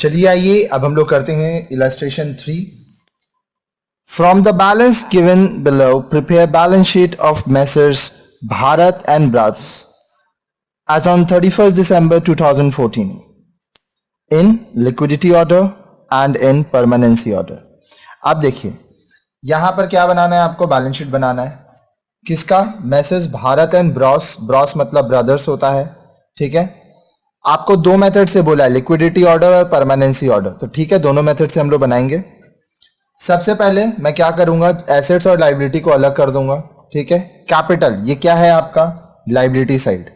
चलिए आइए अब हम लोग करते हैं illustration 3। From the balance given below prepare balance sheet of messrs Bharat and brothers as on 31st December 2014 in liquidity order and in permanency order। अब देखिए यहां पर क्या बनाना है, आपको बैलेंस शीट बनाना है किसका, messrs Bharat and bros. Bros मतलब ब्रदर्स होता है, ठीक है। आपको दो मेथड से बोला है, लिक्विडिटी ऑर्डर और परमानेंसी ऑर्डर, तो ठीक है दोनों मेथड से हम लोग बनाएंगे। सबसे पहले मैं क्या करूंगा, एसेट्स और लाइबिलिटी को अलग कर दूंगा, ठीक है। कैपिटल ये क्या है आपका, liability side.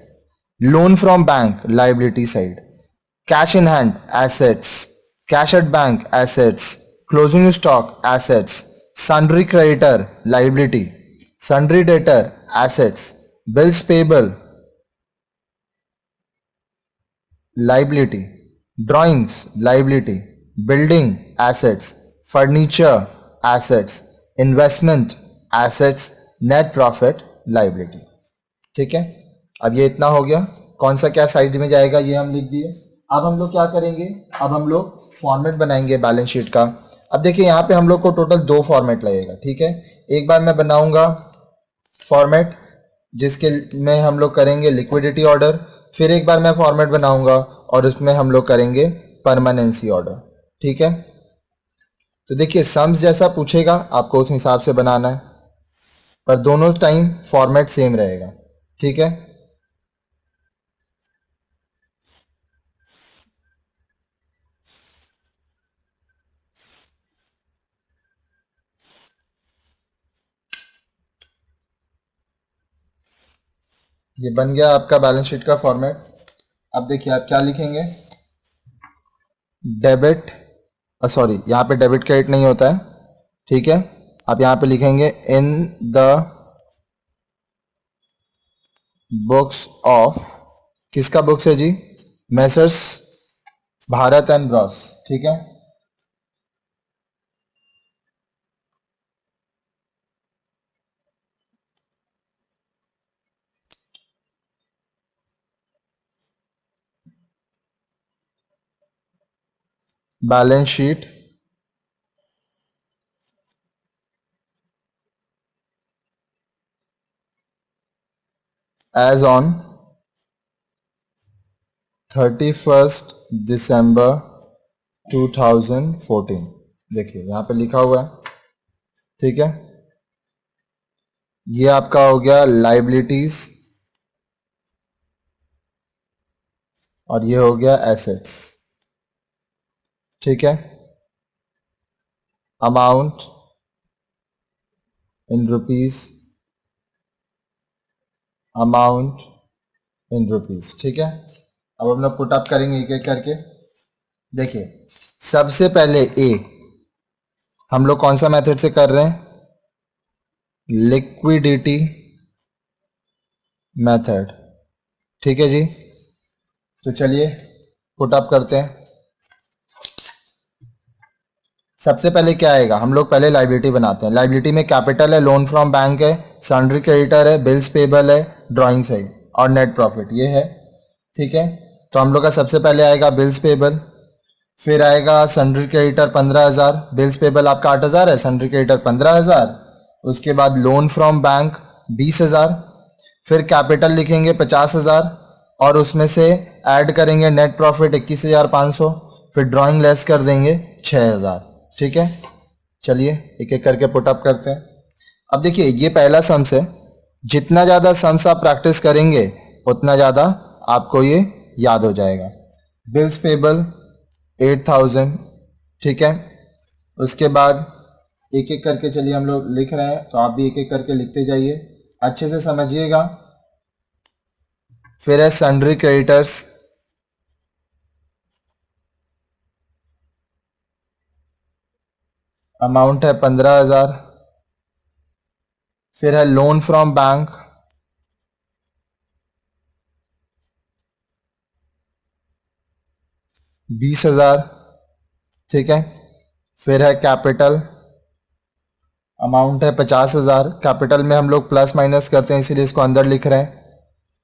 Loan from bank liability side. Cash in hand assets, cash at bank assets, closing stock assets, sundry creditor liability, sundry debtor assets, bills payable liability, drawings liability, building assets, furniture assets, investment assets, net profit liability, ठीक है। अब ये इतना हो गया, कौन सा क्या साइड में जाएगा ये हम लिख दिए। अब हम लोग क्या करेंगे, अब हम लोग फॉर्मेट बनाएंगे बैलेंस शीट का। अब देखिए यहाँ पे हम लोग को टोटल दो फॉर्मेट लगेगा, ठीक है। एक बार मैं बनाऊंगा फॉर्मेट जिसके में हम लोग करेंगे लिक्विडिटी ऑर्डर, फिर एक बार मैं फॉर्मेट बनाऊंगा और उसमें हम लोग करेंगे परमानेंसी ऑर्डर, ठीक है। तो देखिए सम्स जैसा पूछेगा आपको उस हिसाब से बनाना है, पर दोनों टाइम फॉर्मेट सेम रहेगा, ठीक है। ये बन गया आपका बैलेंस शीट का फॉर्मेट। अब देखिए आप क्या लिखेंगे, डेबिट, सॉरी यहाँ पे डेबिट क्रेडिट नहीं होता है, ठीक है। आप यहाँ पे लिखेंगे इन द बुक्स ऑफ, किसका बुक्स है जी, मेसर्स भारत एंड ब्रॉस, ठीक है। Balance sheet as on 31st December 2014, देखिए यहाँ पे लिखा हुआ है, ठीक है। ये आपका हो गया लाइबिलिटीज और ये हो गया एसेट्स, ठीक है। Amount in rupees, amount in rupees, ठीक है। अब हम लोग पुट अप करेंगे एक एक करके। देखिए सबसे पहले ए, हम लोग कौन सा मेथड से कर रहे हैं, लिक्विडिटी मेथड, ठीक है जी। तो चलिए पुट अप करते हैं। सबसे पहले क्या आएगा, हम लोग पहले लाइबिलिटी बनाते हैं। लाइबिलिटी में कैपिटल है, लोन फ्रॉम बैंक है, सन्ड्री क्रेडिटर है, बिल्स पेबल है, ड्राइंग्स है और नेट प्रॉफिट ये है, ठीक है। तो हम लोग का सबसे पहले आएगा बिल्स पेबल, फिर आएगा सन्ड्री क्रेडिटर 15,000, बिल्स पेबल आपका 8,000 है, सन्ड्री क्रेडिटर 15,000, उसके बाद लोन फ्रॉम बैंक 20,000, फिर कैपिटल लिखेंगे 50,000 और उसमें से ऐड करेंगे नेट प्रॉफिट 21,500, फिर ड्राइंग लेस कर देंगे 6,000, ठीक है। चलिए एक एक करके पुट अप करते हैं। अब देखिए ये पहला सम्स है, जितना ज़्यादा सम्स आप प्रैक्टिस करेंगे उतना ज़्यादा आपको ये याद हो जाएगा। बिल्स पेबल 8,000, ठीक है। उसके बाद एक एक करके चलिए हम लोग लिख रहे हैं, तो आप भी एक एक करके लिखते जाइए, अच्छे से समझिएगा। फिर है सन्ड्री क्रेडिटर्स, अमाउंट है 15,000, फिर है लोन फ्रॉम बैंक 20,000, ठीक है। फिर है कैपिटल, अमाउंट है 50,000, कैपिटल में हम लोग प्लस माइनस करते हैं इसीलिए इसको अंदर लिख रहे हैं,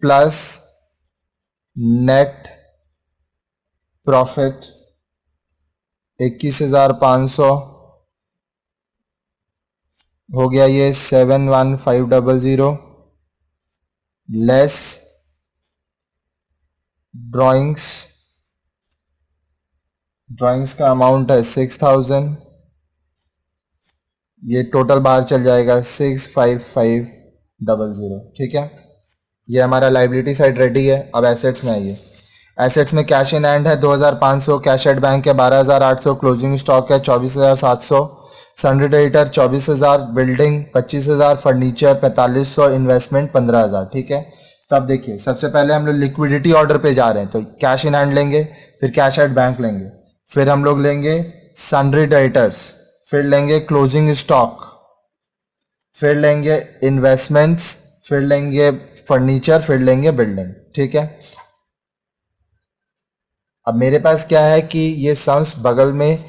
प्लस नेट प्रॉफिट 21,500 हो गया ये 71500 लेस ड्राइंग्स का अमाउंट है 6,000, ये टोटल बाहर चल जाएगा 65500। ठीक है, ये हमारा लाइबिलिटी साइड रेडी है। अब एसेट्स में आइए। एसेट्स में कैश इन हैंड है 2500, कैश एट बैंक है 12800, क्लोजिंग स्टॉक है 24700, sundry creditor 24000, building 25000, furniture 4500, investment 15000। ठीक है, तो अब देखिए सबसे पहले हम लोग लिक्विडिटी ऑर्डर पे जा रहे हैं, तो कैश इन हैंड लेंगे, फिर कैश एट बैंक लेंगे, फिर हम लोग लेंगे सन्ड्री क्रेडिटर्स, फिर लेंगे क्लोजिंग स्टॉक, फिर लेंगे इन्वेस्टमेंट्स, फिर लेंगे फर्नीचर, फिर लेंगे बिल्डिंग। ठीक है, अब मेरे पास क्या है कि ये सम्स बगल में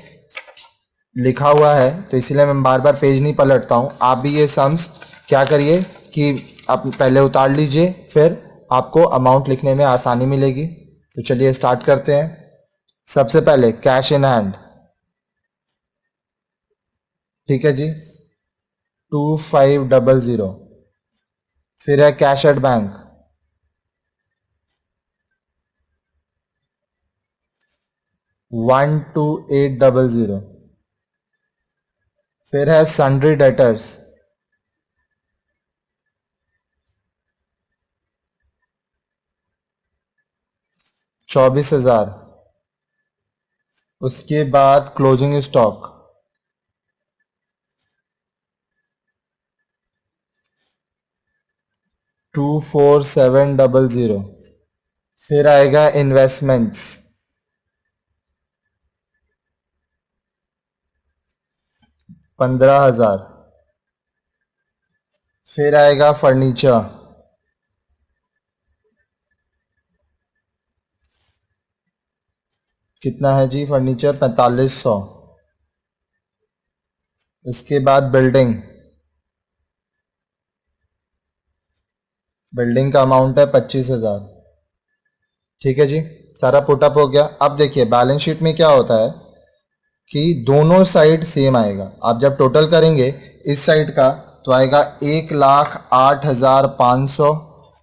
लिखा हुआ है, तो इसीलिए मैं बार बार पेज नहीं पलटता हूँ। आप भी ये सम्स क्या करिए कि आप पहले उतार लीजिए, फिर आपको अमाउंट लिखने में आसानी मिलेगी। तो चलिए स्टार्ट करते हैं। सबसे पहले कैश इन हैंड, ठीक है जी, 2500। फिर है कैश एट बैंक, 12800। फिर है सन्ड्री डेटर्स, 24,000। उसके बाद क्लोजिंग स्टॉक 24700। फिर आएगा इन्वेस्टमेंट्स 15,000। फिर आएगा फर्नीचर, कितना है जी फर्नीचर, 4500। उसके बाद बिल्डिंग का अमाउंट है 25,000। ठीक है जी, सारा पुटअप हो गया। अब देखिए बैलेंस शीट में क्या होता है कि दोनों साइड सेम आएगा। आप जब टोटल करेंगे इस साइड का तो आएगा 1,08,500,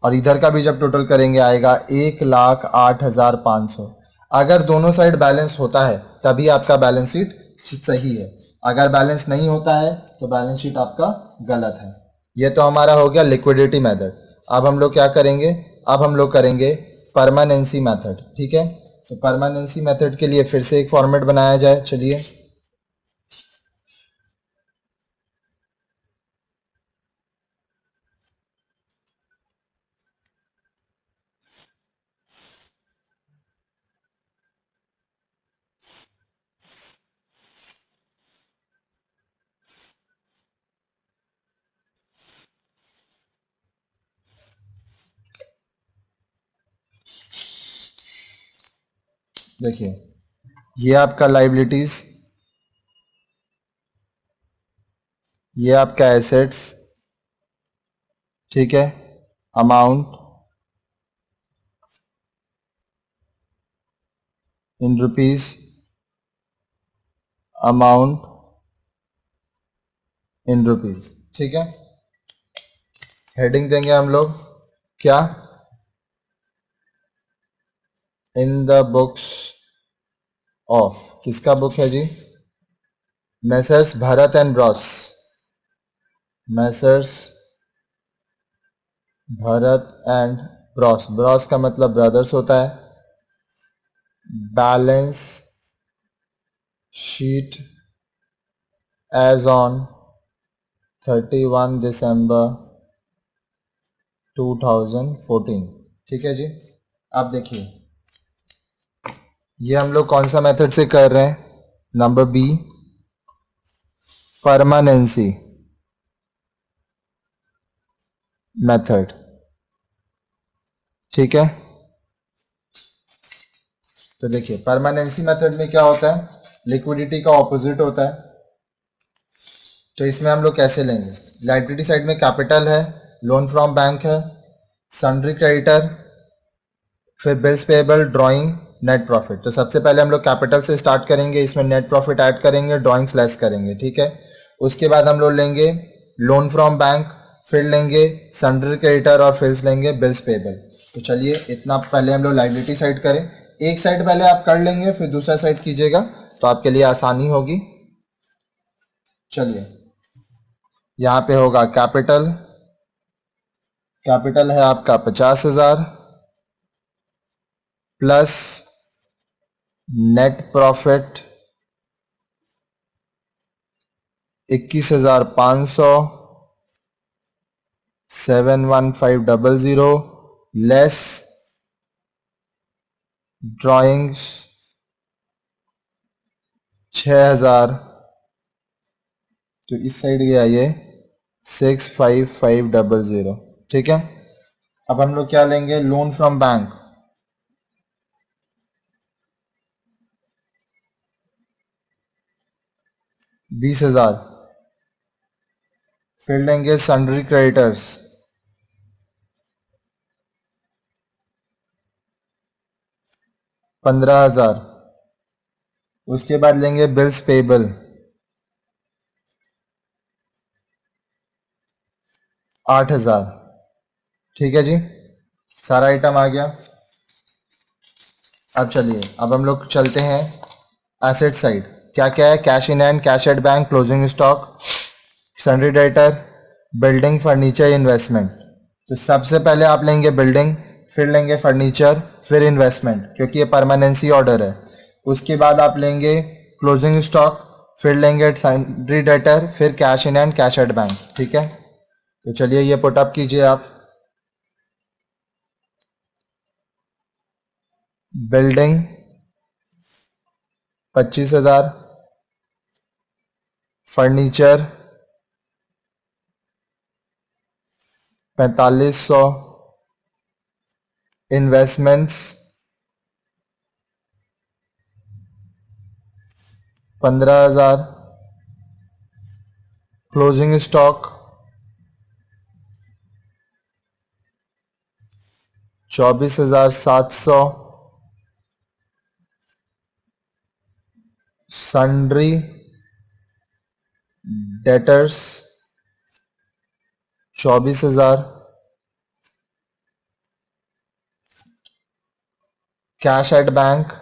और इधर का भी जब टोटल करेंगे आएगा 1,08,500। अगर दोनों साइड बैलेंस होता है तभी आपका बैलेंस शीट सही है, अगर बैलेंस नहीं होता है तो बैलेंस शीट आपका गलत है। ये तो हमारा हो गया लिक्विडिटी मेथड। अब हम लोग क्या करेंगे, अब हम लोग करेंगे परमानेंसी मेथड। ठीक है, तो परमानेंसी मेथड के लिए फिर से एक फॉर्मेट बनाया जाए। चलिए, देखिए ये आपका लाइबिलिटीज, ये आपका एसेट्स, ठीक है, amount in rupees, amount in rupees. ठीक है, हेडिंग देंगे हम लोग क्या, इन द बुक्स ऑफ, किसका बुक है जी, messrs Bharat and bros, messrs Bharat and bros, bros का मतलब ब्रदर्स होता है। Balance sheet as on 31 December 2014। ठीक है जी, अब देखिए ये हम लोग कौन सा मेथड से कर रहे हैं, नंबर बी, परमानेंसी मेथड। ठीक है, तो देखिए परमानेंसी मेथड में क्या होता है, लिक्विडिटी का ऑपोजिट होता है। तो इसमें हम लोग कैसे लेंगे, लायबिलिटी साइड में कैपिटल है, लोन फ्रॉम बैंक है, सन्ड्री क्रेडिटर, फिर bills payable, drawing, net profit. तो सबसे पहले हम लोग कैपिटल से स्टार्ट करेंगे, इसमें नेट प्रॉफिट ऐड करेंगे, ड्राइंग्स लेस करेंगे, ठीक है। उसके बाद हम लोग लेंगे लोन फ्रॉम बैंक, फिर लेंगे सन्ड्री क्रेडिटर और फिर लेंगे बिल्स पेबल। तो चलिए इतना पहले हम लोग लायबिलिटी साइड करें। एक साइड पहले आप कर लेंगे, फिर दूसरा साइड कीजिएगा तो आपके लिए आसानी होगी। चलिए यहाँ पे होगा कैपिटल, कैपिटल है आपका 50,000 plus net profit 21,500 71500 less drawings 6,000, तो इस साइड गया ये 65500, ठीक है। अब हम लोग क्या लेंगे, लोन फ्रॉम बैंक, $20,000, फिर लेंगे सन्ड्री क्रेडिटर्स 15,000, उसके बाद लेंगे बिल्स पेबल 8,000, ठीक है जी, सारा आइटम आ गया। अब चलिए अब हम लोग चलते हैं एसेट साइड। क्या क्या है, cash in hand, cash at bank, closing stock, sundry debtor, building, furniture, investment. तो सबसे पहले आप लेंगे बिल्डिंग, फिर लेंगे फर्नीचर, फिर इन्वेस्टमेंट, क्योंकि ये परमानेंसी ऑर्डर है। उसके बाद आप लेंगे क्लोजिंग स्टॉक, फिर लेंगे सन्ड्री डेटर, फिर cash in hand, cash at bank, ठीक है। तो चलिए ये पुटअप कीजिए आप। Building 25,000, furniture 4,500, investments 15,000, closing stock 24,700, sundry debtors 24,000, cash at bank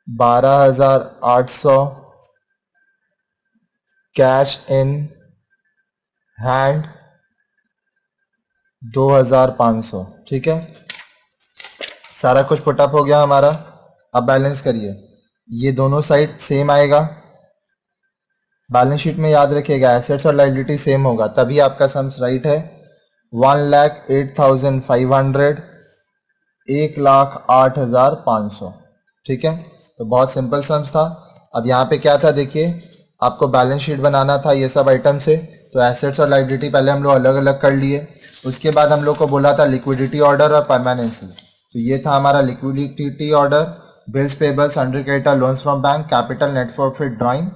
12,800, cash in hand 2,500, ठीक है। सारा कुछ पुटअप हो गया हमारा। अब बैलेंस करिए, ये दोनों साइड सेम आएगा। बैलेंस शीट में याद रखिएगा एसेट्स और लायबिलिटी सेम होगा, तभी आपका सम्स राइट है। 1,08,500, 1,08,500, ठीक है। तो बहुत सिंपल सम्स था। अब यहाँ पे क्या था देखिए, आपको बैलेंस शीट बनाना था ये सब आइटम से, तो एसेट्स और लायबिलिटी पहले हम लोग अलग अलग कर लिए। उसके बाद हम लोग को बोला था लिक्विडिटी ऑर्डर और परमानेंसी, तो ये था हमारा liquidity order, bills payable, sundry creditor, loans from bank, capital, net profit, drawing,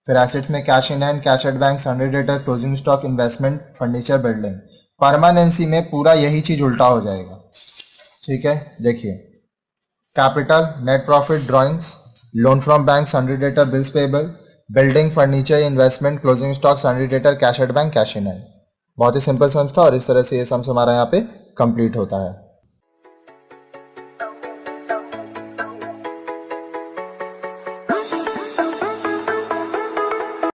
फिर एसेट्स में cash in hand, cash at bank, sundry debtor, closing stock, investment, furniture, building. Permanency में पूरा यही चीज उल्टा हो जाएगा, ठीक है। देखिए capital, net profit, drawings, loan from bank, sundry debtor, bills payable, building, furniture, investment, closing stock, sundry debtor, cash at bank, cash in hand. बहुत ही सिंपल सम्स था और इस तरह से ये सम्स हमारा यहाँ पे कंप्लीट होता है।